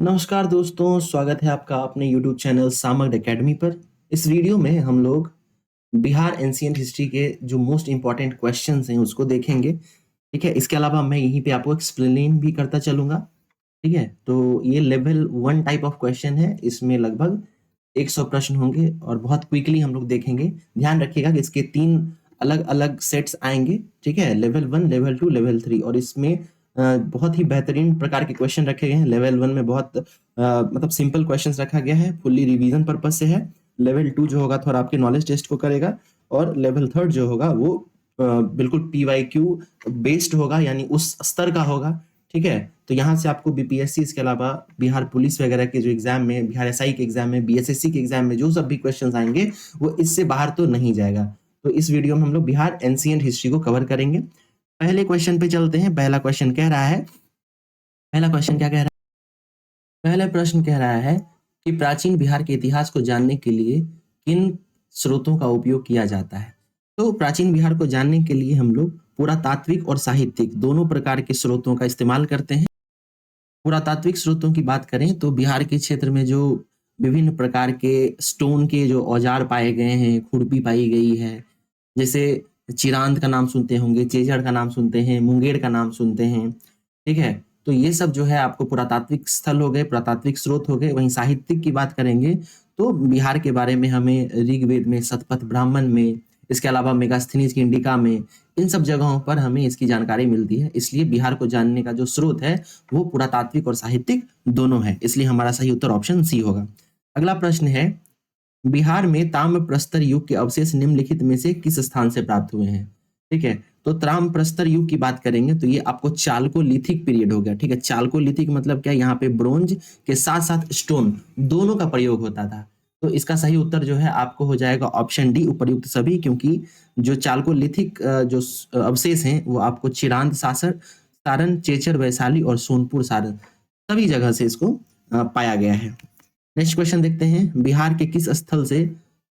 नमस्कार दोस्तों, स्वागत है आपका अपने YouTube चैनल सामग्र एकेडमी पर। इस वीडियो में हम लोग बिहार एंशिएंट हिस्ट्री के जो मोस्ट इम्पॉर्टेंट क्वेश्चंस हैं उसको देखेंगे। ठीक है, इसके अलावा मैं यहीं पे आपको एक्सप्लेन भी करता चलूंगा। ठीक है, तो ये लेवल 1 टाइप ऑफ क्वेश्चन है। इसमें लगभग 100 प्रश्न होंगे और बहुत क्विकली हम लोग देखेंगे। ध्यान रखिएगा कि इसके 3 अलग अलग सेट्स आएंगे। ठीक है, लेवल 1, लेवल 2, लेवल 3, और इसमें बहुत ही बेहतरीन प्रकार के क्वेश्चन रखे गए हैं। लेवल 1 में बहुत मतलब सिंपल क्वेश्चंस रखा गया है, फुल्ली रिवीजन पर्पस से है। लेवल 2 जो होगा थोड़ा आपके नॉलेज टेस्ट को करेगा, और लेवल 3 जो होगा वो बिल्कुल PYQ बेस्ड होगा, यानी उस स्तर का होगा। ठीक है, तो यहाँ से आपको बीपीएससी, इसके अलावा बिहार पुलिस वगैरह के जो एग्जाम में, बिहार एसआई के एग्जाम में, बीएसएससी के एग्जाम में जो सब भी क्वेश्चन आएंगे वो इससे बाहर तो नहीं जाएगा। तो इस वीडियो में हम लोग बिहार एंशिएंट हिस्ट्री को कवर करेंगे। पहले क्वेश्चन पे चलते हैं। पहला क्वेश्चन क्या कह रहा है? पहला प्रश्न कह रहा है कि प्राचीन बिहार के इतिहास को जानने के लिए किन स्रोतों का उपयोग किया जाता है। तो प्राचीन बिहार को जानने के लिए हम लोग पुरातात्विक और साहित्यिक दोनों प्रकार के स्रोतों का इस्तेमाल करते हैं। पुरातात्विक स्रोतों की बात करें तो बिहार के क्षेत्र में जो विभिन्न प्रकार के स्टोन के जो औजार पाए गए हैं, खुरपी पाई गई है, जैसे चिरांद का नाम सुनते होंगे, चेजड़ का नाम सुनते हैं, मुंगेर का नाम सुनते हैं। ठीक है, तो ये सब जो है आपको पुरातात्विक स्थल हो गए, पुरातात्विक स्रोत हो गए। वहीं साहित्यिक की बात करेंगे तो बिहार के बारे में हमें ऋग्वेद में, शतपथ ब्राह्मण में, इसके अलावा मेगास्थनीज की इंडिका में, इन सब जगहों पर हमें इसकी जानकारी मिलती है। इसलिए बिहार को जानने का जो स्रोत है वो पुरातात्विक और साहित्यिक दोनों है। इसलिए हमारा सही उत्तर ऑप्शन सी होगा। अगला प्रश्न है, बिहार में ताम्र प्रस्तर युग के अवशेष निम्नलिखित में से किस स्थान से प्राप्त हुए हैं? ठीक है, तो ताम्र प्रस्तर युग की बात करेंगे तो ये आपको चालकोलिथिक पीरियड हो गया। ठीक है, चालकोलिथिक मतलब क्या? यहाँ पे ब्रोंज के साथ साथ स्टोन दोनों का प्रयोग होता था। तो इसका सही उत्तर जो है आपको हो जाएगा ऑप्शन डी, उपर्युक्त सभी, क्योंकि जो चालकोलिथिक जो अवशेष हैं वो आपको चिरांद सारण, चेचर, वैशाली और सोनपुर सारण सभी जगह से इसको पाया गया है। नेक्स्ट क्वेश्चन देखते हैं, बिहार के किस स्थल से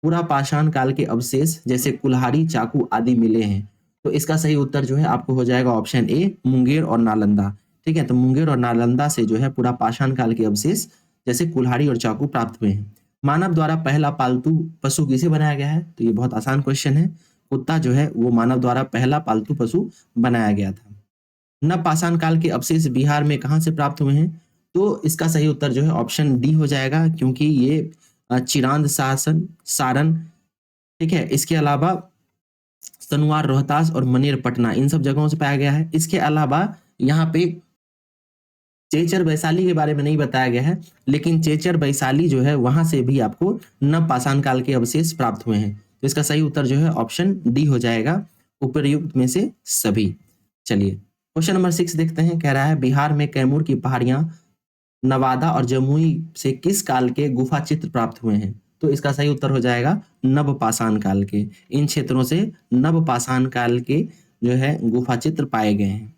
पूरा पाषाण काल के अवशेष जैसे कुल्हाड़ी, चाकू आदि मिले हैं? तो इसका सही उत्तर जो है आपको हो जाएगा ऑप्शन ए, मुंगेर और नालंदा। ठीक है, तो मुंगेर और नालंदा से जो है पूरा पाषाण काल के अवशेष जैसे कुल्हाड़ी और चाकू प्राप्त हुए हैं। मानव द्वारा पहला पालतू पशु किसे बनाया गया है? तो ये बहुत आसान क्वेश्चन है। कुत्ता जो है वो मानव द्वारा पहला पालतू पशु बनाया गया था। नवपाषाण काल के अवशेष बिहार में कहाँ से प्राप्त हुए हैं? तो इसका सही उत्तर जो है ऑप्शन डी हो जाएगा, क्योंकि ये चिरांद, सारण, ठीक है, इसके अलावा सनुआर, रोहतास और मनेर, पटना, इन सब जगहों से पाया गया है। इसके अलावा यहाँ पे चेचर, वैशाली के बारे में नहीं बताया गया है, लेकिन चेचर, वैशाली जो है वहां से भी आपको नवपाषाण काल के अवशेष प्राप्त हुए हैं। तो इसका सही उत्तर जो है ऑप्शन डी हो जाएगा, उपर्युक्त में से सभी। चलिए क्वेश्चन नंबर 6 देखते हैं। कह रहा है, बिहार में कैमूर की पहाड़ियां, नवादा और जमुई से किस काल के गुफा चित्र प्राप्त हुए हैं? तो इसका सही उत्तर हो जाएगा नवपाषाण काल के। इन क्षेत्रों से नवपाषाण काल के जो है गुफा चित्र पाए गए हैं।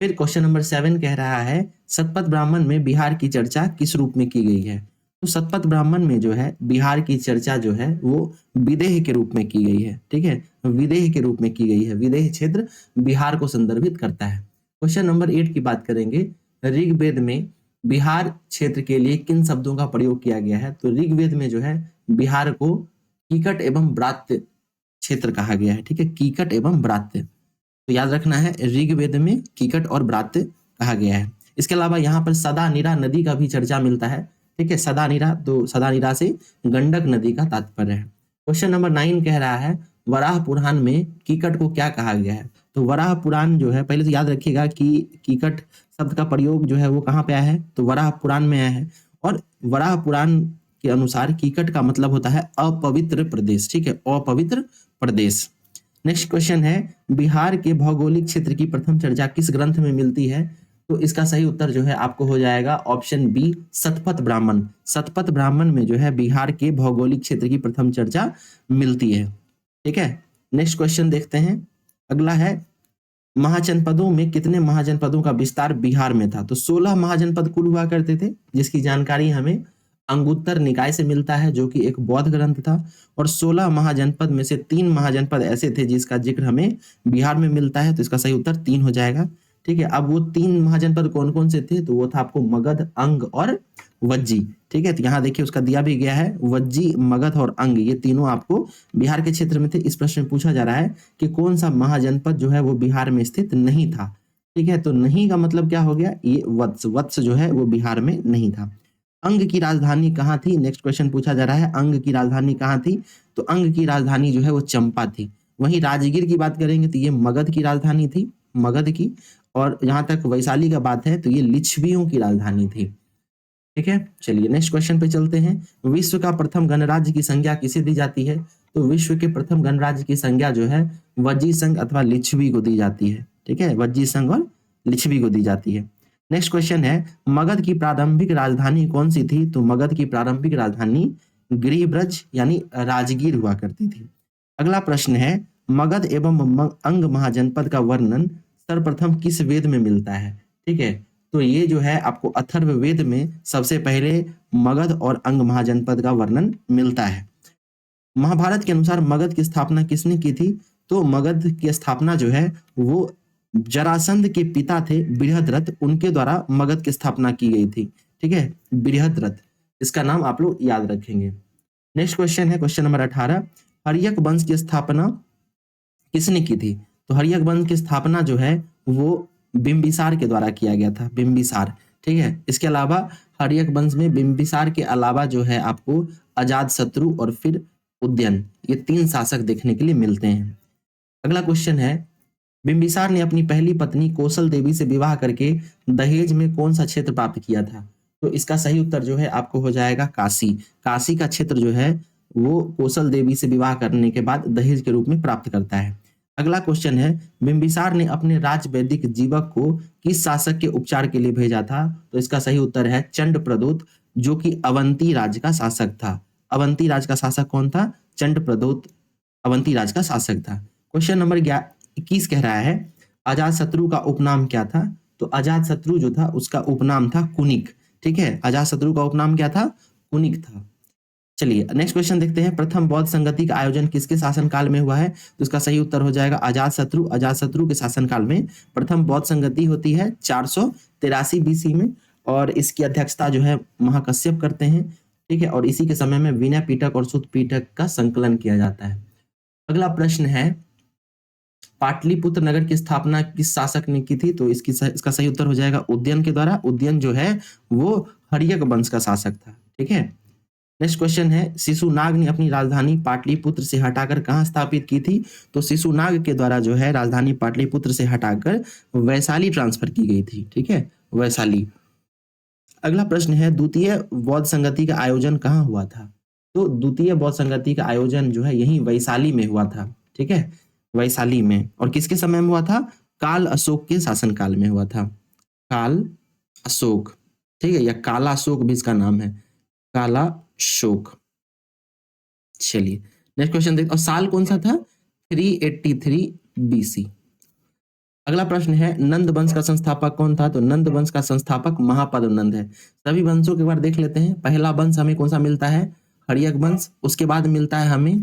फिर क्वेश्चन नंबर 7 कह रहा है, शतपथ ब्राह्मण में बिहार की चर्चा किस रूप में की गई है? तो शतपथ ब्राह्मण में जो है बिहार की चर्चा जो है वो विदेह के रूप में की गई है। ठीक है, विदेह के रूप में की गई है। विदेह क्षेत्र बिहार को संदर्भित करता है। क्वेश्चन नंबर 8 की बात करेंगे, ऋग्वेद में बिहार क्षेत्र के लिए किन शब्दों का प्रयोग किया गया है? तो ऋग्वेद में जो है बिहार को कीकट एवं ब्रात्य क्षेत्र कहा गया है। ठीक है, कीकट एवं ब्रात्य, तो याद रखना है ऋग्वेद में कीकट और ब्रात्य कहा गया है। इसके अलावा यहाँ पर सदानीरा नदी का भी चर्चा मिलता है। ठीक है, सदानीरा, तो सदानीरा से गंडक नदी का तात्पर्य है। क्वेश्चन नंबर 9 कह रहा है, वराह पुराण में कीकट को क्या कहा गया है? तो वराह पुराण जो है, पहले तो याद रखिएगा कि कीकट शब्द का प्रयोग जो है वो कहाँ पे आया है? तो वराह पुराण में आया है। और वराह पुराण के अनुसार कीकट का मतलब होता है अपवित्र प्रदेश। ठीक है, अपवित्र प्रदेश। नेक्स्ट क्वेश्चन है, बिहार के भौगोलिक क्षेत्र की प्रथम चर्चा किस ग्रंथ में मिलती है? तो इसका सही उत्तर जो है आपको हो जाएगा ऑप्शन बी, शतपथ ब्राह्मण। शतपथ ब्राह्मण में जो है बिहार के भौगोलिक क्षेत्र की प्रथम चर्चा मिलती है। ठीक है, नेक्स्ट क्वेश्चन देखते हैं। अगला है, महाजनपदों में कितने महाजनपदों का विस्तार बिहार में था? तो 16 महाजनपद कुल हुआ करते थे, जिसकी जानकारी हमें अंगुत्तर निकाय से मिलता है, जो कि एक बौद्ध ग्रंथ था। और 16 महाजनपद में से 3 महाजनपद ऐसे थे जिसका जिक्र हमें बिहार में मिलता है। तो इसका सही उत्तर 3 हो जाएगा। ठीक है। अब वो 3 महाजनपद कौन कौन से थे, तो वो था आपको मगध, अंग और वज्जी। ठीक है, तो यहाँ देखिए उसका दिया भी गया है, वज्जी, मगध और अंग, ये तीनों आपको बिहार के क्षेत्र में थे। इस प्रश्न में पूछा जा रहा है कि कौन सा महाजनपद जो है वो बिहार में स्थित नहीं था। ठीक है, तो नहीं का मतलब क्या हो गया, ये वत्स, वत्स जो है वो बिहार में नहीं था। अंग की राजधानी कहाँ थी, नेक्स्ट क्वेश्चन पूछा जा रहा है, अंग की राजधानी कहाँ थी, तो अंग की राजधानी जो है वो चंपा थी। वहीं राजगीर की बात करेंगे तो ये मगध की राजधानी थी, मगध की। और जहां तक वैशाली का बात है तो ये लिच्छवियों की राजधानी थी। ठीक है, चलिए नेक्स्ट क्वेश्चन पे चलते हैं। विश्व का प्रथम गणराज्य की संज्ञा किसे दी जाती है, तो विश्व के प्रथम गणराज्य की संज्ञा जो है वज्जी संघ अथवा लिच्छवी को दी जाती है। ठीक है, वज्जी संघ और लिच्छवी को दी जाती है। नेक्स्ट क्वेश्चन है, मगध की प्रारंभिक राजधानी कौन सी थी, तो मगध की प्रारंभिक राजधानी गृहब्रज यानी राजगीर हुआ करती थी। अगला प्रश्न है, मगध एवं अंग महाजनपद का वर्णन सर्वप्रथम किस वेद में मिलता है। ठीक है, तो ये जो है आपको अथर्ववेद में सबसे पहले मगध और अंग महाजनपद का वर्णन मिलता है। महाभारत के अनुसार मगध की स्थापना किसने की थी, तो मगध की स्थापना जो है वो जरासंध के पिता थे बृहद्रथ, उनके द्वारा मगध की स्थापना की गई थी। ठीक है, बृहद्रथ, इसका नाम आप लोग याद रखेंगे। नेक्स्ट क्वेश्चन है क्वेश्चन नंबर 18, हर्यक वंश की स्थापना किसने की थी, तो हर्यक वंश की स्थापना जो है वो बिंबिसार के द्वारा किया गया था, बिंबिसार। ठीक है, इसके अलावा हर्यक वंश में बिंबिसार के अलावा जो है आपको अजातशत्रु और फिर उदयन, ये 3 शासक देखने के लिए मिलते हैं। अगला क्वेश्चन है, बिंबिसार ने अपनी पहली पत्नी कौशल देवी से विवाह करके दहेज में कौन सा क्षेत्र प्राप्त किया था, तो इसका सही उत्तर जो है आपको हो जाएगा काशी। काशी का क्षेत्र जो है वो कौशल देवी से विवाह करने के बाद दहेज के रूप में प्राप्त करता है। अगला क्वेश्चन है, बिंबिसार ने अपने राजवैदिक जीवक को किस शासक के उपचार के लिए भेजा था, तो इसका सही उत्तर है चंडप्रदोत, जो कि अवंती राज्य का शासक था। अवंती राज्य का शासक कौन था, चंडप्रदोत अवंती राज्य का शासक था। क्वेश्चन नंबर 21 कह रहा है, अजातशत्रु का उपनाम क्या था, तो अजातशत्रु जो था उसका उपनाम था कुनिक। ठीक है, अजातशत्रु का उपनाम क्या था, कुनिक था। चलिए नेक्स्ट क्वेश्चन देखते हैं, प्रथम बौद्ध संगति का आयोजन किसके शासनकाल में हुआ है, तो इसका सही उत्तर हो जाएगा अजातशत्रु। अजातशत्रु के शासनकाल में प्रथम बौद्ध संगति होती है 483 बीसी में, और इसकी अध्यक्षता जो है महाकश्यप करते हैं। ठीक है, और इसी के समय में विनय पिटक और सुत पिटक का संकलन किया जाता है। अगला प्रश्न है, पाटलिपुत्र नगर की स्थापना किस शासक ने की थी, तो इसका सही उत्तर हो जाएगा उदयन के द्वारा। उदयन जो है वो हर्यक वंश का शासक था। ठीक है, नेक्स्ट क्वेश्चन है, शिशुनाग ने अपनी राजधानी पाटलिपुत्र से हटाकर कहाँ स्थापित की थी, तो शिशुनाग के द्वारा जो है राजधानी पाटलिपुत्र से हटाकर वैशाली ट्रांसफर की गई थी। ठीक है, वैशाली। अगला प्रश्न है, द्वितीय बौद्ध संगति का आयोजन कहाँ हुआ था, तो द्वितीय बौद्ध संगति का आयोजन जो है यही वैशाली में हुआ था। ठीक है, वैशाली में, और किसके समय में हुआ था, काल अशोक के शासनकाल में हुआ था, काल अशोक। ठीक है, या काला अशोक भी इसका नाम है, काला अशोक। चलिए नेक्स्ट क्वेश्चन देखते, और साल कौन सा था, 383 बीसी। अगला प्रश्न है, नंद वंश का संस्थापक कौन था, तो नंद वंश का संस्थापक महापद्म नंद है। सभी वंशों के बारे देख लेते हैं। पहला वंश हमें कौन सा मिलता है, हर्यक वंश, उसके बाद मिलता है हमें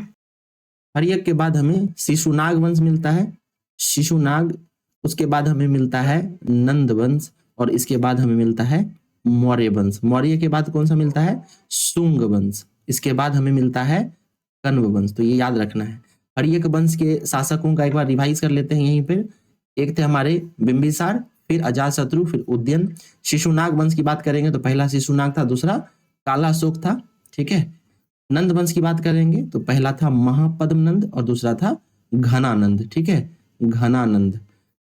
हर्यक के बाद हमें शिशुनाग वंश मिलता है, शिशुनाग, उसके बाद हमें मिलता है नंद वंश, और इसके बाद हमें मिलता है मौर्य वंश। मौर्य के बाद कौन सा मिलता है, शुंग वंश, इसके बाद हमें मिलता है कण्व वंश। तो ये याद रखना है। हर्यक वंश के शासकों का एक बार रिवाइज कर लेते हैं यहीं पर। एक थे हमारे बिंबिसार, फिर अजातशत्रु, फिर उदयन। शिशुनाग वंश की बात करेंगे तो पहला शिशुनाग था, दूसरा काला अशोक था। ठीक है, नंद वंश की बात करेंगे तो पहला था महापद्म नंद और दूसरा था घनानंद। ठीक है, घनानंद।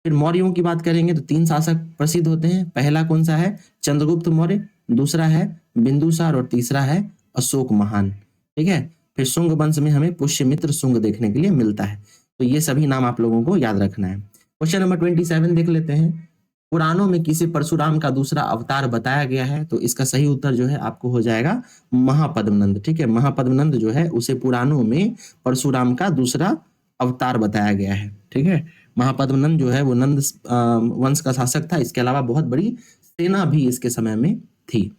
फिर मौर्यों की बात करेंगे तो 3 शासक प्रसिद्ध होते हैं। पहला कौन सा है, चंद्रगुप्त मौर्य, दूसरा है बिंदुसार और तीसरा है अशोक महान। ठीक है, फिर शुंग वंश में हमें पुष्यमित्र शुंग देखने के लिए मिलता है। तो ये सभी नाम आप लोगों को याद रखना है। क्वेश्चन नंबर 27 देख लेते हैं, पुराणों में किसे परशुराम का दूसरा अवतार बताया गया है, तो इसका सही उत्तर जो है आपको हो जाएगा महापद्म नंद। ठीक है, महापद्म नंद जो है उसे पुराणों में परशुराम का दूसरा अवतार बताया गया है। ठीक है, महापद्म नंद जो है वो नंद वंश का शासक था। इसके अलावा बहुत बड़ी सेना भी इसके समय में थी।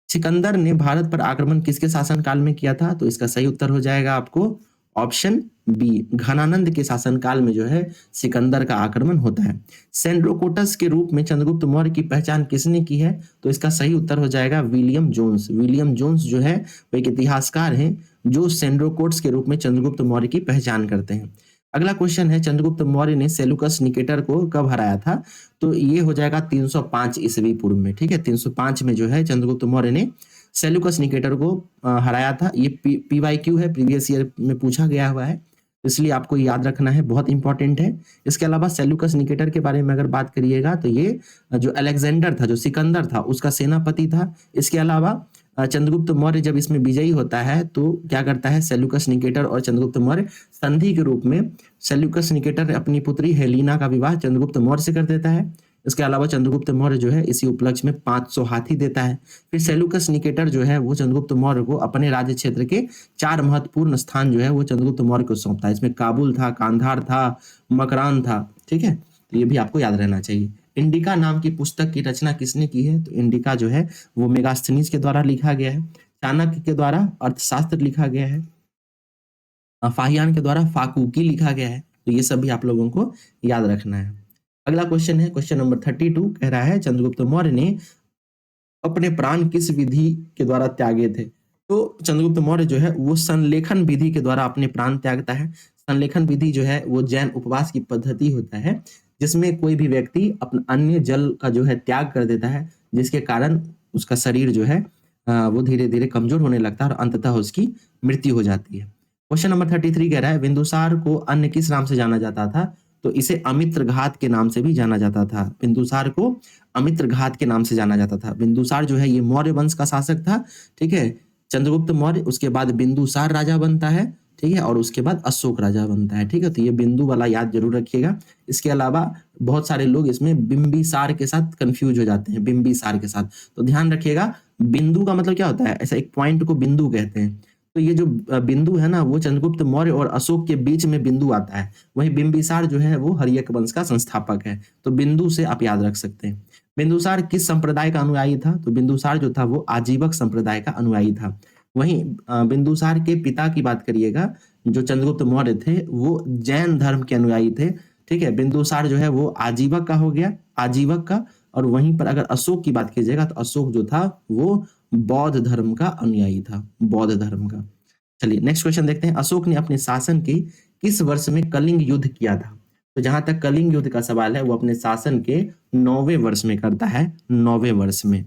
सिकंदर ने भारत पर आक्रमण किसके शासनकाल में किया था, तो इसका सही उत्तर हो जाएगा आपको ऑप्शन बी, घनानंद के शासनकाल में जो है सिकंदर का आक्रमण होता है। सेंड्रोकोटस के रूप में चंद्रगुप्त मौर्य की पहचान किसने की है? तो इसका सही उत्तर हो जाएगा विलियम जोन्स। विलियम जोन्स जो है वो एक इतिहासकार हैं जो सेंड्रोकोट्स के रूप में चंद्रगुप्त मौर्य की पहचान करते हैं। अगला क्वेश्चन है, चंद्रगुप्त मौर्य ने सेल्यूकस निकेटर को कब हराया था? तो ये हो जाएगा 305 ईस्वी पूर्व में। ठीक है, 305 में जो है चंद्रगुप्त मौर्य ने सेल्यूकस निकेटर को हराया था। ये PYQ है, प्रीवियस ईयर में पूछा गया हुआ है, इसलिए आपको याद रखना है, बहुत इंपॉर्टेंट है। इसके अलावा सेल्यूकस निकेटर के बारे में अगर बात करिएगा तो ये जो अलेक्जेंडर था, जो सिकंदर था, उसका सेनापति था। इसके अलावा चंद्रगुप्त मौर्य जब इसमें विजयी होता है तो क्या करता है, सेल्यूकस निकेटर और चंद्रगुप्त मौर्य संधि के रूप में सेल्यूकस निकेटर अपनी पुत्री हेलीना का विवाह चंद्रगुप्त मौर्य से कर देता है। इसके अलावा चंद्रगुप्त मौर्य जो है इसी उपलक्ष्य में 500 हाथी देता है। फिर सेल्यूकस निकेटर जो है वो चंद्रगुप्त मौर्य को अपने राज्य क्षेत्र के 4 महत्वपूर्ण स्थान जो है वो चंद्रगुप्त मौर्य को सौंपता है। इसमें काबुल था, कांधार था, मकरान था। ठीक है, तो ये भी आपको याद रहना चाहिए। इंडिका नाम की पुस्तक की रचना किसने की है? तो इंडिका जो है वो मेगास्थनीज के द्वारा लिखा गया है। चाणक्य के द्वारा अर्थशास्त्र लिखा गया है। फाहियान के द्वारा फाकूकी लिखा गया है। तो ये सब भी आप लोगों को याद रखना है। अगला क्वेश्चन है, क्वेश्चन नंबर 32 कह रहा है, चंद्रगुप्त मौर्य ने अपने प्राण किस विधि के द्वारा त्यागे थे? तो चंद्रगुप्त मौर्य जो है वो संलेखन विधि के द्वारा अपने प्राण त्यागता है। संलेखन विधि जो है वो जैन उपवास की पद्धति होता है, जिसमें कोई भी व्यक्ति अपना अन्य जल का जो है त्याग कर देता है, जिसके कारण उसका शरीर जो है वो धीरे धीरे कमजोर होने लगता है और अंततः उसकी मृत्यु हो जाती है। क्वेश्चन नंबर 33 कह रहा है, बिंदुसार को अन्य किस नाम से जाना जाता था? तो इसे अमित्र घात के नाम से भी जाना जाता था। बिंदुसार को अमित्र घात के नाम से जाना जाता था। बिंदुसार जो है ये मौर्य वंश का शासक था। ठीक है, चंद्रगुप्त मौर्य, उसके बाद बिंदुसार राजा बनता है। ठीक है, और उसके बाद अशोक राजा बनता है। ठीक है, तो ये बिंदु वाला याद जरूर रखिएगा। इसके अलावा बहुत सारे लोग इसमें बिंबिसार के साथ कंफ्यूज हो जाते हैं, बिंबिसार के साथ, तो ध्यान रखिएगा। बिंदु का मतलब क्या होता है? ऐसा एक पॉइंट को बिंदु कहते हैं। तो ये जो बिंदु है ना वो चंद्रगुप्त मौर्य और अशोक के बीच में बिंदु आता है। वहीं बिंबिसार जो है वो हर्यक वंश का संस्थापक है। तो बिंदु से आप याद रख सकते हैं। बिंदुसार किस संप्रदाय का अनुयायी था? तो बिंदुसार जो था वो आजीवक संप्रदाय का अनुयायी था। वहीं बिंदुसार के पिता की बात करिएगा, जो चंद्रगुप्त मौर्य थे, वो जैन धर्म के अनुयायी थे। ठीक है, बिंदुसार जो है वो आजीवक का हो गया, आजीवक का। और वहीं पर अगर अशोक की बात कीजिएगा तो अशोक जो था वो बौद्ध धर्म का अनुयायी था, बौद्ध धर्म का। चलिए नेक्स्ट क्वेश्चन देखते हैं, अशोक ने अपने शासन के किस वर्ष में कलिंग युद्ध किया था? तो जहां तक कलिंग युद्ध का सवाल है वो अपने शासन के 9वें वर्ष में करता है, 9वें वर्ष में।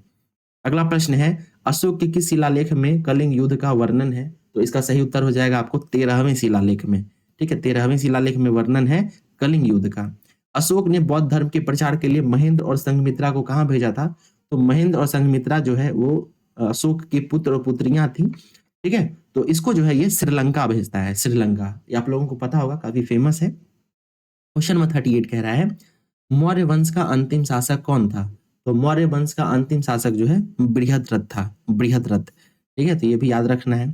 अगला प्रश्न है, अशोक के किस शिलालेख में कलिंग युद्ध का वर्णन है? तो इसका सही उत्तर हो जाएगा आपको 13वें शिलालेख में। ठीक है, 13वें शिलालेख में वर्णन है कलिंग युद्ध का। अशोक ने बौद्ध धर्म के प्रचार के लिए महेंद्र और संघमित्रा को कहाँ भेजा था? तो महेंद्र और संघमित्रा जो है वो अशोक के पुत्र और पुत्रियां थी। ठीक है, तो इसको जो है ये श्रीलंका भेजता है, श्रीलंका। ये आप लोगों को पता होगा, काफी फेमस है। क्वेश्चन नंबर 38 कह रहा है, मौर्य वंश का अंतिम शासक कौन था? तो मौर्य वंश का अंतिम शासक जो है बृहद्रथ था, बृहद्रथ। ठीक है, तो ये भी याद रखना है।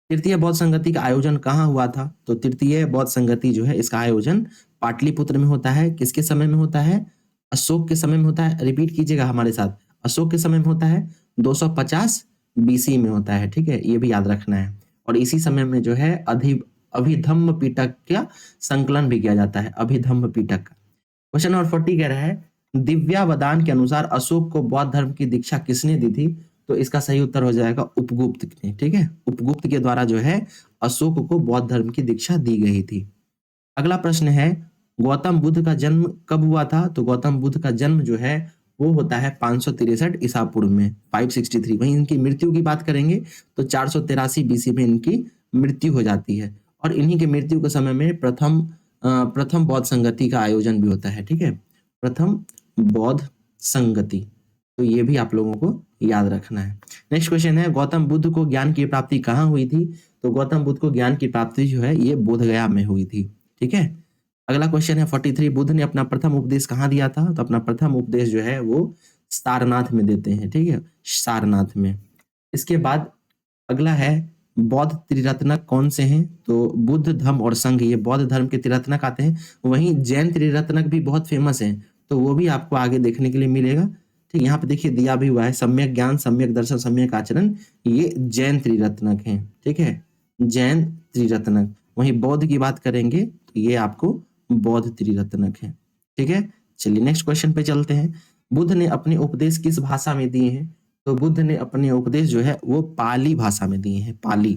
तृतीय बौद्ध संगति का आयोजन कहाँ हुआ था? तो तृतीय बौद्ध संगति जो है इसका आयोजन पाटलिपुत्र में होता है। किसके समय में होता है? अशोक के समय में होता है। रिपीट कीजिएगा हमारे साथ, अशोक के समय में होता है, 250 BC में होता है। ठीक है, ये भी याद रखना है। और इसी समय में जो है अभिधम्म पिटक का संकलन भी किया जाता है, अभिधम्म पिटक का। क्वेश्चन नंबर 40 कह रहा है, दिव्यावदान के अनुसार अशोक को बौद्ध धर्म की दीक्षा किसने दी थी? तो इसका सही उत्तर हो जाएगा उपगुप्त ने। ठीक है, उपगुप्त के द्वारा जो है अशोक को बौद्ध धर्म की दीक्षा दी गई थी। अगला प्रश्न है, गौतम बुद्ध का जन्म कब हुआ था? तो गौतम बुद्ध का जन्म जो है वो होता है 563 ईसा पूर्व में, 563। वहीं इनकी मृत्यु की बात करेंगे तो 483 BC में इनकी मृत्यु हो जाती है। और इन्हीं के मृत्यु के समय में प्रथम बौद्ध संगति का आयोजन भी होता है। ठीक है, प्रथम बौद्ध संगति, तो ये भी आप लोगों को याद रखना है। नेक्स्ट क्वेश्चन है, गौतम बुद्ध को ज्ञान की प्राप्ति कहाँ हुई थी? तो गौतम बुद्ध को ज्ञान की प्राप्ति जो है ये बोधगया में हुई थी। ठीक है, अगला क्वेश्चन है 43, बुद्ध ने अपना प्रथम उपदेश कहाँ दिया था? तो अपना प्रथम उपदेश जो है वो सारनाथ में देते हैं। ठीक है, सारनाथ में। इसके बाद अगला है, बौद्ध त्रिरत्नक कौन से हैं? तो बुद्ध, धम्म और संघ, ये बौद्ध धर्म के त्रिरत्नक आते हैं। वहीं जैन त्रिरत्नक भी बहुत फेमस हैं, तो वो भी आपको आगे देखने के लिए मिलेगा। ठीक, यहाँ पे देखिए दिया भी हुआ है, सम्यक ज्ञान, सम्यक दर्शन, सम्यक आचरण, ये जैन त्रिरत्नक हैं। ठीक है, जैन त्रिरत्नक। वहीं बौद्ध की बात करेंगे तो ये आपको बौद्ध त्रिरत्नक है। ठीक है, चलिए नेक्स्ट क्वेश्चन पे चलते हैं। बुद्ध ने अपने उपदेश किस भाषा में दिए हैं? तो बुद्ध ने अपने उपदेश जो है वो पाली भाषा में दिए हैं, पाली।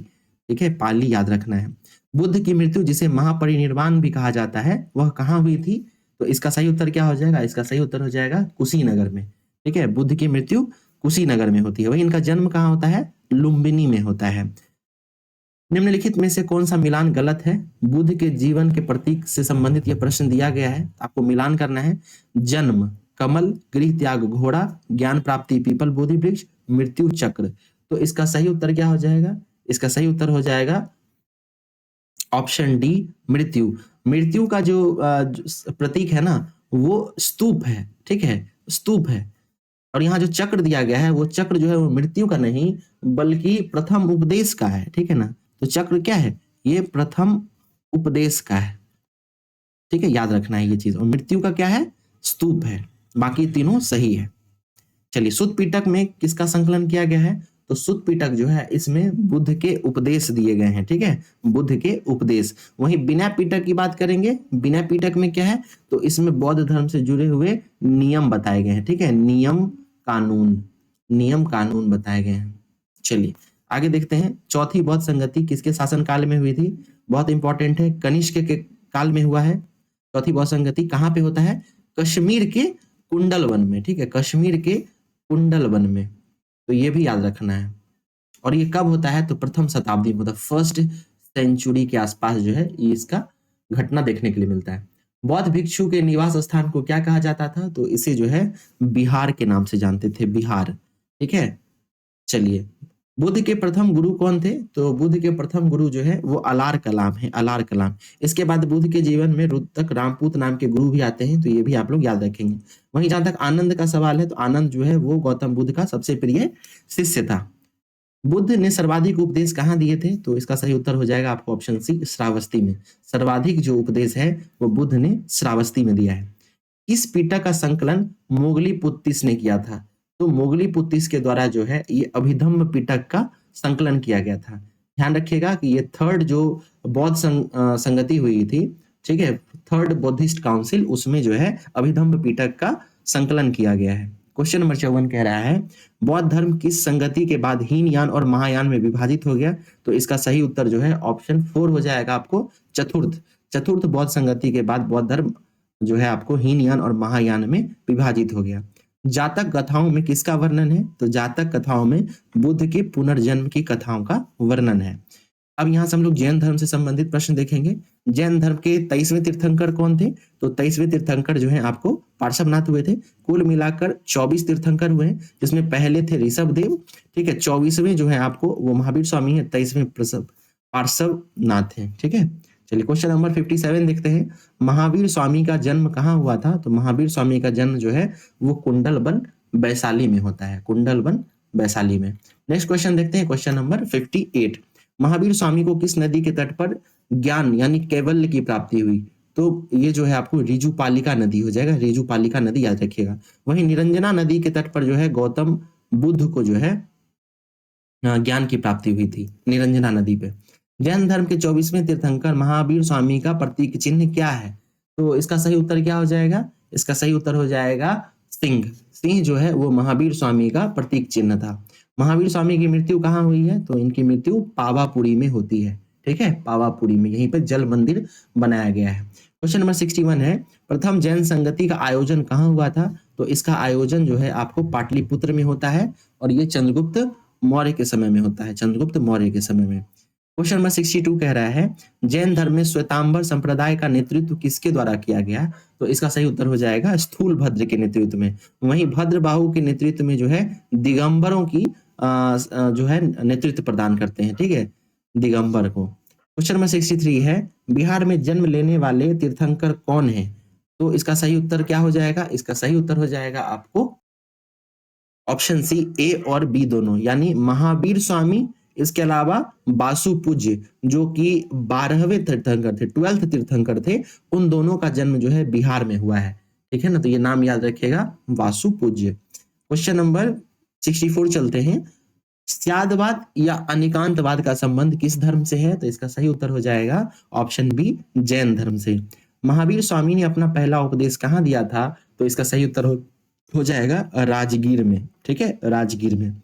ठीक है, पाली याद रखना है। बुद्ध की मृत्यु जिसे महापरिनिर्वाण भी कहा जाता है वह कहाँ हुई थी? तो इसका सही उत्तर क्या हो जाएगा? इसका सही उत्तर हो जाएगा कुशीनगर में। ठीक है, बुद्ध की मृत्यु कुशीनगर में होती है। वही इनका जन्म कहाँ होता है? लुम्बिनी में होता है। निम्नलिखित में से कौन सा मिलान गलत है? बुद्ध के जीवन के प्रतीक से संबंधित यह प्रश्न दिया गया है, आपको मिलान करना है। जन्म कमल, गृह त्याग घोड़ा, ज्ञान प्राप्ति पीपल बोधि वृक्ष, मृत्यु चक्र। तो इसका सही उत्तर क्या हो जाएगा? इसका सही उत्तर हो जाएगा ऑप्शन डी, मृत्यु। मृत्यु का जो प्रतीक है ना वो स्तूप है। ठीक है, स्तूप है। और यहाँ जो चक्र दिया गया है वो चक्र जो है वो मृत्यु का नहीं बल्कि प्रथम उपदेश का है। ठीक है ना, तो चक्र क्या है? ये प्रथम उपदेश का है। ठीक है, याद रखना है ये चीज। और मृत्यु का क्या है? स्तूप है। बाकी तीनों सही है। चलिए, सुत्त पिटक में किसका संकलन किया गया है? तो सुत्त पिटक जो है इसमें बुद्ध के उपदेश दिए गए हैं। ठीक है, बुद्ध के उपदेश। वहीं बिना पिटक की बात करेंगे। बिना पिटक में क्या है? तो इसमें बौद्ध धर्म से जुड़े हुए नियम बताए गए हैं। ठीक है, नियम कानून बताए गए हैं। चलिए आगे देखते हैं। चौथी बौद्ध संगति किसके शासनकाल में हुई थी? बहुत इंपॉर्टेंट है, कनिष्क के काल में हुआ है। चौथी बौद्ध संगति कहाँ पे होता है? कश्मीर के कुंडल वन में। ठीक है, कश्मीर के कुंडल वन में। तो ये भी याद रखना है। और ये कब होता है? तो प्रथम शताब्दी में, फर्स्ट सेंचुरी के आसपास जो है ये इसका घटना देखने के लिए मिलता है। बौद्ध भिक्षु के निवास स्थान को क्या कहा जाता था? तो इसे जो है बिहार के नाम से जानते थे, बिहार। ठीक है, चलिए बुद्ध के प्रथम गुरु कौन थे? तो बुद्ध के प्रथम गुरु जो है वो अलार कलाम है, अलार कलाम। इसके बाद बुद्ध के जीवन में रुद्रक रामपूत नाम के गुरु भी आते हैं, तो ये भी आप लोग याद रखेंगे। वहीं जहां तक आनंद का सवाल है तो आनंद जो है वो गौतम बुद्ध का सबसे प्रिय शिष्य था। बुद्ध ने सर्वाधिक उपदेश कहाँ दिए थे? तो इसका सही उत्तर हो जाएगा आपको ऑप्शन सी, श्रावस्ती में। सर्वाधिक जो उपदेश है वो बुद्ध ने श्रावस्ती में दिया है। इस पिटक का संकलन मोगली पुत्तिस ने किया था। तो मोगली पुत्तिस के द्वारा जो है ये अभिधम्म पिटक का संकलन किया गया था। ध्यान रखिएगा कि ये थर्ड जो बौद्ध संगति हुई थी, ठीक है, थर्ड बौद्धिस्ट काउंसिल, उसमें जो है अभिधम्म पिटक का संकलन किया गया है। क्वेश्चन नंबर 54 कह रहा है बौद्ध धर्म किस संगति के बाद हीनयान और महायान में विभाजित हो गया? तो इसका सही उत्तर जो है ऑप्शन 4 हो जाएगा आपको, चतुर्थ बौद्ध संगति के बाद बौद्ध धर्म जो है आपको हीनयान और महायान में विभाजित हो गया। जातक कथाओं में किसका वर्णन है? तो जातक कथाओं में बुद्ध के पुनर्जन्म की कथाओं का वर्णन है। अब यहाँ से हम लोग जैन धर्म से संबंधित प्रश्न देखेंगे। जैन धर्म के 23वें तीर्थंकर कौन थे? तो 23वें तीर्थंकर जो है आपको पार्श्वनाथ हुए थे। कुल मिलाकर 24 तीर्थंकर हुए हैं, जिसमें पहले थे ऋषभदेव। ठीक है, 24वें जो है आपको वो महावीर स्वामी है, 23वें पार्श्वनाथ है। ठीक है, चलिए क्वेश्चन नंबर 57 देखते हैं। महावीर स्वामी का जन्म कहाँ हुआ था? तो महावीर स्वामी का जन्म जो है वो कुंडलवन वैशाली में होता है, कुंडलवन वैशाली में। नेक्स्ट क्वेश्चन देखते हैं, क्वेश्चन नंबर 58। महावीर स्वामी को किस नदी के तट पर ज्ञान यानी कैवल्य की प्राप्ति हुई? तो ये जो है आपको ऋजुपालिका नदी हो जाएगा, ऋजुपालिका नदी याद रखिएगा। वहीं निरंजना नदी के तट पर जो है गौतम बुद्ध को जो है ज्ञान की प्राप्ति हुई थी, निरंजना नदी पे। जैन धर्म के 24वें तीर्थंकर महावीर स्वामी का प्रतीक चिन्ह क्या है? तो इसका सही उत्तर क्या हो जाएगा? इसका सही उत्तर हो जाएगा सिंह। सिंह जो है वो महावीर स्वामी का प्रतीक चिन्ह था। महावीर स्वामी की मृत्यु कहाँ हुई है? तो इनकी मृत्यु पावापुरी में होती है। ठीक है, पावापुरी में, यहीं पर जल मंदिर बनाया गया है। क्वेश्चन नंबर 61 है, प्रथम जैन संगति का आयोजन कहाँ हुआ था? तो इसका आयोजन जो है आपको पाटलिपुत्र में होता है और ये चंद्रगुप्त मौर्य के समय में होता है, चंद्रगुप्त मौर्य के समय में। क्वेश्चन नंबर 62 कह रहा है जैन धर्म में श्वेतांबर संप्रदाय का नेतृत्व किसके द्वारा किया गया? तो इसका सही उत्तर हो जाएगा स्थूल भद्र के नेतृत्व में। वहीं भद्रबाहु के नेतृत्व में जो है दिगंबरों की जो है नेतृत्व प्रदान करते हैं। ठीक है, दिगंबर को। क्वेश्चन नंबर 63 है बिहार में जन्म लेने वाले तीर्थंकर कौन है? तो इसका सही उत्तर क्या हो जाएगा? इसका सही उत्तर हो जाएगा आपको ऑप्शन सी, ए और बी दोनों, यानी महावीर स्वामी, इसके अलावा बासु पूज्य जो कि 12वें तीर्थंकर थे, 12th तीर्थंकर थे, उन दोनों का जन्म जो है बिहार में हुआ है। ठीक है ना, तो ये नाम याद रखिएगा, वासु पूज्य। क्वेश्चन नंबर 64 चलते हैं। स्यादवाद या अनिकांतवाद का संबंध किस धर्म से है? तो इसका सही उत्तर हो जाएगा ऑप्शन बी, जैन धर्म से। महावीर स्वामी ने अपना पहला उपदेश कहाँ दिया था? तो इसका सही उत्तर हो जाएगा राजगीर में। ठीक है, राजगीर में।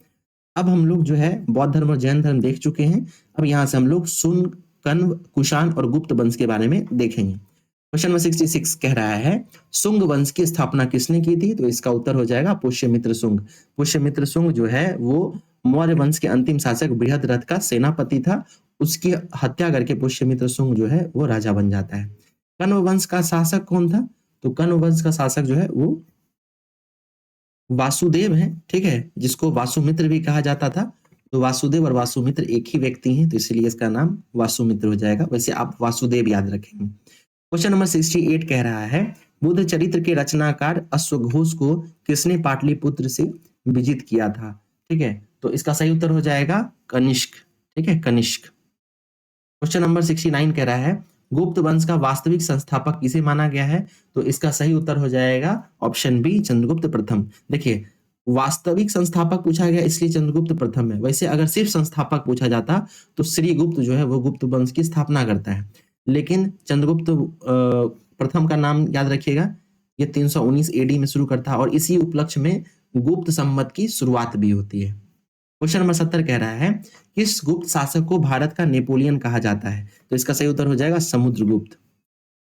अब हम लोग जो है बौद्ध धर्म और जैन धर्म देख चुके हैं। अब यहाँ से हम लोग सुन, कण्व, कुषाण और गुप्त वंश के बारे में देखेंगे। क्वेश्चन नंबर 66 कह रहा है सुंग वंश की स्थापना किसने की थी? तो इसका उत्तर हो जाएगा पुष्यमित्र सुंग। पुष्यमित्र सुंग जो है वो मौर्य वंश के अंतिम शासक बृहद्रथ का सेनापति था। उसकी हत्या करके पुष्यमित्र सुंग जो है वो राजा बन जाता है। कण्व वंश का शासक कौन था? तो कण्व वंश का शासक जो है वो वासुदेव है। ठीक है, जिसको वासुमित्र भी कहा जाता था। तो वासुदेव और वासुमित्र एक ही व्यक्ति हैं, तो इसलिए इसका नाम वासुमित्र हो जाएगा। वैसे आप वासुदेव याद रखेंगे। क्वेश्चन नंबर 68 कह रहा है बुद्ध चरित्र के रचनाकार अश्वघोष को किसने पाटलिपुत्र से विजित किया था? ठीक है, तो इसका सही उत्तर हो जाएगा कनिष्क। ठीक है, कनिष्क। क्वेश्चन नंबर 69 कह रहा है गुप्त वंश का वास्तविक संस्थापक किसे माना गया है? तो इसका सही उत्तर हो जाएगा ऑप्शन बी, चंद्रगुप्त प्रथम। देखिए, वास्तविक संस्थापक पूछा गया इसलिए चंद्रगुप्त प्रथम है। वैसे अगर सिर्फ संस्थापक पूछा जाता तो श्रीगुप्त जो है वो गुप्त वंश की स्थापना करता है, लेकिन चंद्रगुप्त प्रथम का नाम याद रखिएगा, ये 319 एडी में शुरू करता है और इसी उपलक्ष्य में गुप्त संवत की शुरुआत भी होती है। क्वेश्चन नंबर 70 कह रहा है किस गुप्त शासक को भारत का नेपोलियन कहा जाता है? तो इसका सही उत्तर हो जाएगा समुद्रगुप्त।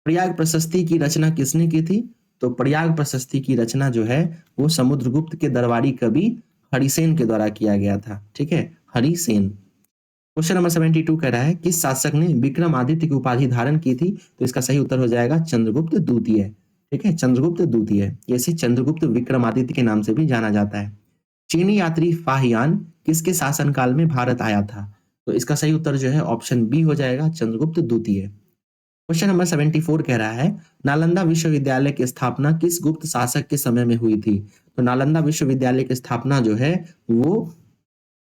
प्रयाग प्रशस्ति की रचना किसने की थी? तो प्रयाग प्रशस्ति की रचना जो है वो समुद्रगुप्त के दरबारी कवि हरिसेन के द्वारा किया गया था। ठीक है, हरिसेन। क्वेश्चन नंबर 72 कह रहा है किस शासक ने विक्रमादित्य की उपाधि धारण की थी? तो इसका सही उत्तर हो जाएगा चंद्रगुप्त द्वितीय। ठीक है, चंद्रगुप्त द्वितीय। इसे चंद्रगुप्त विक्रमादित्य के नाम से भी जाना जाता है। चीनी यात्री फाहियान किसके शासनकाल में भारत आया था? तो इसका सही उत्तर जो है ऑप्शन बी हो जाएगा, चंद्रगुप्त द्वितीय। क्वेश्चन नंबर 74 कह रहा है नालंदा विश्वविद्यालय की स्थापना किस गुप्त शासक के समय में हुई थी? तो नालंदा विश्वविद्यालय की स्थापना जो है वो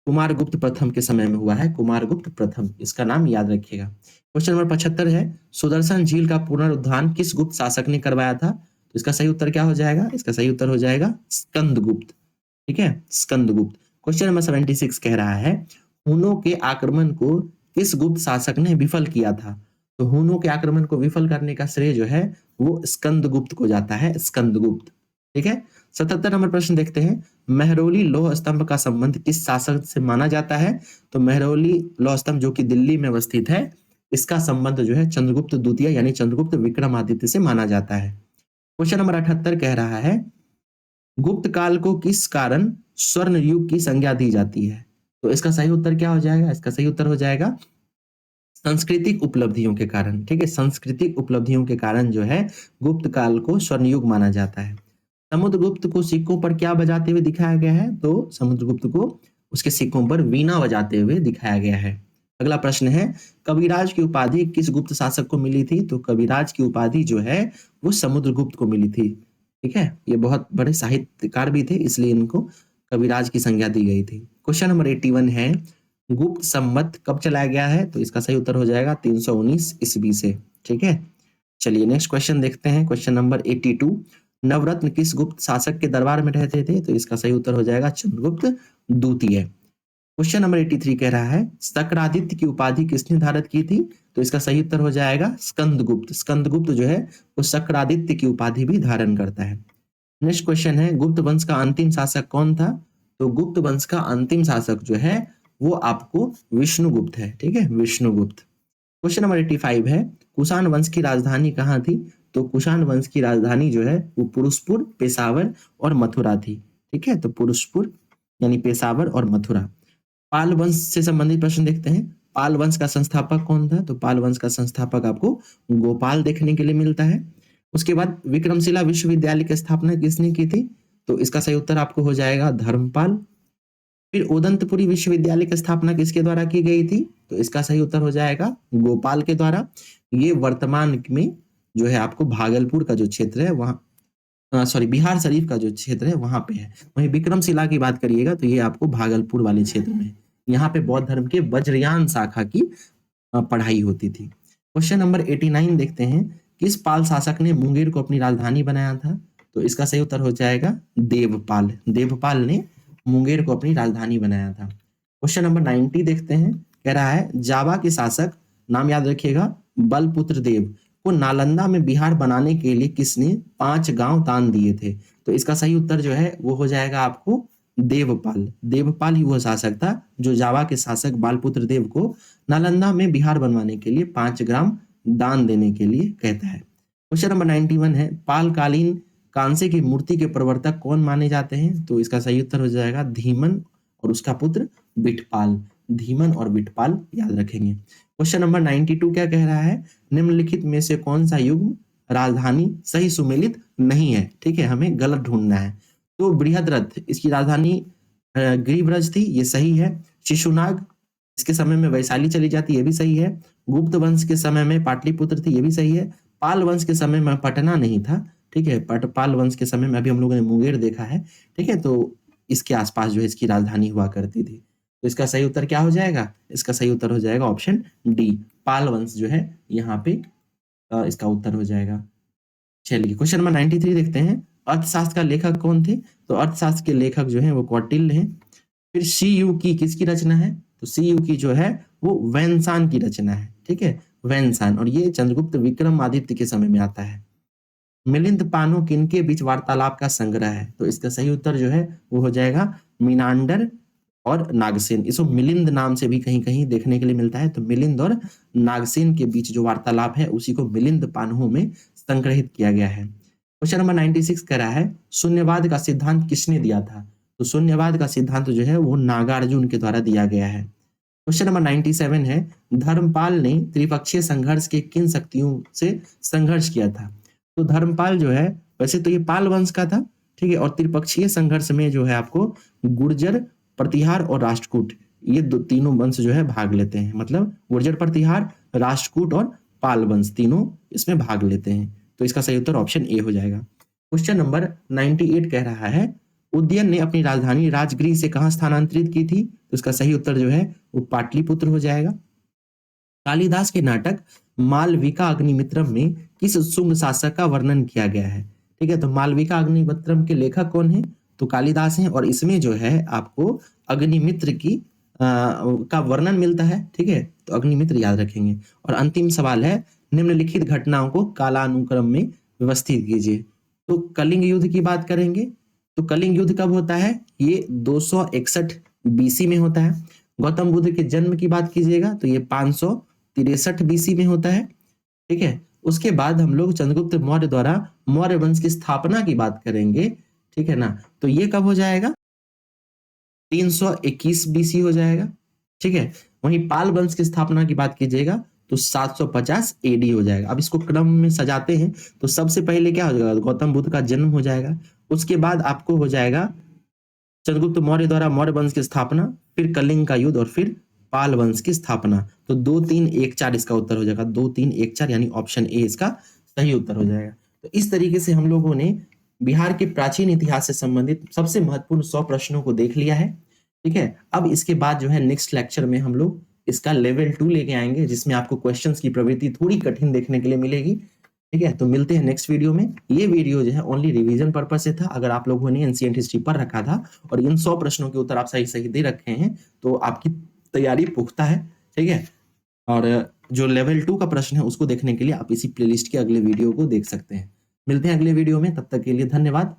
कुमारगुप्त प्रथम के समय में हुआ है, कुमारगुप्त प्रथम, इसका नाम याद रखिएगा। क्वेश्चन नंबर 75 है सुदर्शन झील का पुनरुद्धार किस गुप्त शासक ने करवाया था? तो इसका सही उत्तर क्या हो जाएगा? इसका सही उत्तर हो जाएगा स्कंदगुप्त। ठीक है, स्कंदगुप्त। क्वेश्चन नंबर 76 कह रहा है हुनों के आक्रमण को किस गुप्त शासक ने विफल किया था? तो हुनों के आक्रमण को विफल करने का श्रेय जो है वो स्कंदगुप्त को जाता है, स्कंदगुप्त। ठीक है, 77 नंबर प्रश्न देखते हैं मेहरौली लौह स्तंभ का संबंध किस शासक से माना जाता है? तो मेहरौली लौह स्तंभ जो कि दिल्ली में अवस्थित है, इसका संबंध जो है चंद्रगुप्त द्वितीय यानी चंद्रगुप्त विक्रमादित्य से माना जाता है। क्वेश्चन नंबर 78 कह रहा है गुप्त काल को किस कारण स्वर्ण युग की संज्ञा दी जाती है? तो इसका सही उत्तर क्या हो जाएगा? इसका सही उत्तर हो जाएगा सांस्कृतिक उपलब्धियों के कारण। ठीक है, सांस्कृतिक उपलब्धियों के कारण जो है गुप्त काल को स्वर्ण युग माना जाता है। समुद्रगुप्त को सिक्कों पर क्या बजाते हुए दिखाया गया है? तो समुद्रगुप्त को उसके सिक्कों पर वीणा बजाते हुए दिखाया गया है। अगला प्रश्न है कविराज की उपाधि किस गुप्त शासक को मिली थी? तो कविराज की उपाधि जो है वो समुद्रगुप्त को मिली थी। ठीक है, ये बहुत बड़े साहित्यकार भी थे इसलिए इनको कविराज की संज्ञा दी गई थी। क्वेश्चन नंबर 81 है गुप्त संवत कब चलाया गया है? तो इसका सही उत्तर हो जाएगा 319 ईस्वी से। ठीक है, चलिए नेक्स्ट क्वेश्चन देखते हैं। क्वेश्चन नंबर 82 नवरत्न किस गुप्त शासक के दरबार में रहते थे? तो इसका सही उत्तर हो जाएगा चंद्रगुप्त द्वितीय। क्वेश्चन नंबर 83 कह रहा है शक्रादित्य की उपाधि किसने धारण की थी? तो इसका सही उत्तर हो जाएगा स्कंदगुप्त। स्कंदगुप्त जो है वो शक्रादित्य की उपाधि भी धारण करता है। नेक्स्ट क्वेश्चन है गुप्त वंश का अंतिम शासक कौन था? तो गुप्त वंश का अंतिम शासक जो है वो आपको विष्णुगुप्त है। ठीक है, विष्णुगुप्त। क्वेश्चन नंबर 85 है कुषाण वंश की राजधानी कहाँ थी? तो कुषाण वंश की राजधानी जो है वो पुरुषपुर, पेशावर और मथुरा थी। ठीक है, तो पुरुषपुर यानी पेशावर और मथुरा। पाल वंश से संबंधित प्रश्न देखते हैं। पाल वंश का संस्थापक कौन था? तो पाल वंश का संस्थापक आपको गोपाल देखने के लिए मिलता है। उसके बाद विक्रमशिला विश्वविद्यालय की स्थापना किसने की थी? तो इसका सही उत्तर आपको हो जाएगा धर्मपाल। फिर उदंतपुरी विश्वविद्यालय की स्थापना किसके द्वारा की गई थी? तो इसका सही उत्तर हो जाएगा गोपाल के द्वारा। ये वर्तमान में जो है आपको भागलपुर का जो क्षेत्र है वहां बिहार शरीफ का जो क्षेत्र है वहां पे है। वहीं विक्रमशिला की बात करिएगा तो ये आपको भागलपुर वाले क्षेत्र में है। यहाँ पे बौद्ध धर्म के वज्रयान शाखा की पढ़ाई होती थी। क्वेश्चन नंबर 89 देखते हैं किस पाल शासक ने मुंगेर को अपनी राजधानी बनाया था? तो इसका सही उत्तर हो जाएगा देवपाल। देवपाल ने मुंगेर को अपनी राजधानी बनाया था। क्वेश्चन नंबर 90 देखते हैं। कह रहा है जावा के शासक, नाम याद रखिएगा, बलपुत्र देव को नालंदा में बिहार बनाने के लिए किसने 5 गांव दान दिए थे? तो इसका सही उत्तर जो है वो हो जाएगा आपको देवपाल। देवपाल ही वह शासक था जो जावा के शासक बालपुत्र देव को नालंदा में बिहार बनवाने के लिए 5 ग्राम दान देने के लिए कहता है। क्वेश्चन नंबर 91 है पालकालीन कांसे की मूर्ति के प्रवर्तक कौन माने जाते हैं? तो इसका सही उत्तर हो जाएगा धीमन और उसका पुत्र बिटपाल। धीमन और बिटपाल याद रखेंगे। क्वेश्चन नंबर 92 क्या कह रहा है? निम्नलिखित में से कौन सा युग्म राजधानी सही सुमेलित नहीं है? ठीक है, हमें गलत ढूंढना है। तो बृहद्रथ इसकी राजधानी गिरिब्रज थी, ये सही है। शिशुनाग इसके समय में वैशाली चली जाती, ये भी सही है। गुप्त वंश के समय में पाटलिपुत्र थी, ये भी सही है। पाल वंश के समय में पटना नहीं था, ठीक है, पाल वंश के समय में अभी हम लोगों ने मुंगेर देखा है, ठीक है, तो इसके आसपास जो है इसकी राजधानी हुआ करती थी। तो इसका सही उत्तर क्या हो जाएगा? इसका सही उत्तर हो जाएगा ऑप्शन डी, पाल वंश जो है यहाँ पे इसका उत्तर हो जाएगा। चलिए क्वेश्चन नंबर 93 देखते हैं। अर्थशास्त्र का लेखक कौन थे? तो अर्थशास्त्र के लेखक जो है वो कौटिल्य हैं। फिर सी यू की किसकी रचना है? तो सी यू की जो है वो वैनसान की रचना है, ठीक है, वैनसान, और ये चंद्रगुप्त विक्रमादित्य के समय में आता है। मिलिंद पानो किनके बीच वार्तालाप का संग्रह है? तो इसका सही उत्तर जो है वो हो जाएगा मीनांडर और नागसेन। इसको मिलिंद नाम से भी कहीं कहीं देखने के लिए मिलता है, तो मिलिंद और नागसेन के बीच जो वार्तालाप है उसी को मिलिंद पानों में संग्रहित किया गया है। क्वेश्चन नंबर 96 कह रहा है शून्यवाद का सिद्धांत किसने दिया था? तो शून्यवाद का सिद्धांत जो है वो नागार्जुन के द्वारा दिया गया है। क्वेश्चन नंबर 97 है धर्मपाल ने त्रिपक्षीय संघर्ष के किन शक्तियों से संघर्ष किया था? तो धर्मपाल जो है वैसे तो ये पाल वंश का था, ठीक है, और त्रिपक्षीय संघर्ष में जो है आपको गुर्जर, प्रतिहार और राष्ट्रकूट, ये तीनों वंश जो है भाग लेते हैं। मतलब गुर्जर, प्रतिहार, राष्ट्रकूट और पाल वंश तीनों इसमें भाग लेते हैं। तो इसका सही उत्तर ऑप्शन ए हो जाएगा। क्वेश्चन नंबर 98 कह रहा है उदयन ने अपनी राजधानी राजगृह से कहां स्थानांतरित की थी? तो इसका सही उत्तर जो है वो पाटलिपुत्र हो जाएगा। कालिदास के नाटक मालविका अग्निमित्रम में किस शुंग शासक का वर्णन किया गया है? ठीक है, तो मालविका अग्निमित्रम के लेखक कौन है? तो कालिदास हैं, और इसमें जो है आपको अग्निमित्र की का वर्णन मिलता है, ठीक है, तो अग्निमित्र याद रखेंगे। और अंतिम सवाल है निम्नलिखित घटनाओं को कालानुक्रम में व्यवस्थित कीजिए। तो कलिंग युद्ध की बात करेंगे, तो कलिंग युद्ध कब होता है? ये 261 बीसी में होता है। गौतम बुद्ध के जन्म की बात कीजिएगा तो ये 563 बीसी में होता है, ठीक है। उसके बाद हम लोग चंद्रगुप्त मौर्य द्वारा मौर्य वंश की स्थापना की बात करेंगे, ठीक है ना, तो ये कब हो जाएगा? 321 बीसी हो जाएगा, ठीक है। वहीं पाल वंश की स्थापना की बात कीजिएगा तो 750 एडी हो जाएगा। अब इसको क्रम में सजाते हैं तो सबसे पहले क्या हो जाएगा? गौतम बुद्ध का जन्म हो जाएगा। उसके बाद आपको हो जाएगा चंद्रगुप्त मौर्य द्वारा मौर्य वंश की स्थापना, फिर कलिंग का युद्ध और फिर पाल वंश की स्थापना। तो 2 3 1 4 इसका उत्तर हो जाएगा। 2 3 1 4 यानी ऑप्शन ए इसका सही उत्तर हो जाएगा। तो इस तरीके से हम लोगों ने बिहार के प्राचीन इतिहास से संबंधित सबसे महत्वपूर्ण 100 प्रश्नों को देख लिया है, ठीक है। अब इसके बाद जो है नेक्स्ट लेक्चर में हम लोग इसका लेवल 2 लेके आएंगे, जिसमें आपको क्वेश्चंस की प्रवृत्ति थोड़ी कठिन देखने के लिए मिलेगी, ठीक है। तो मिलते हैं नेक्स्ट वीडियो में। ये वीडियो जो है ओनली रिवीजन पर्पस से था। अगर आप लोगों ने एंशिएंट हिस्ट्री पर रखा था और इन 100 प्रश्नों के उत्तर आप सही सही दे रखे हैं तो आपकी तैयारी पुख्ता है, ठीक है। और जो लेवल 2 का प्रश्न है उसको देखने के लिए आप इसी प्लेलिस्ट के अगले वीडियो को देख सकते हैं। मिलते हैं अगले वीडियो में, तब तक के लिए धन्यवाद।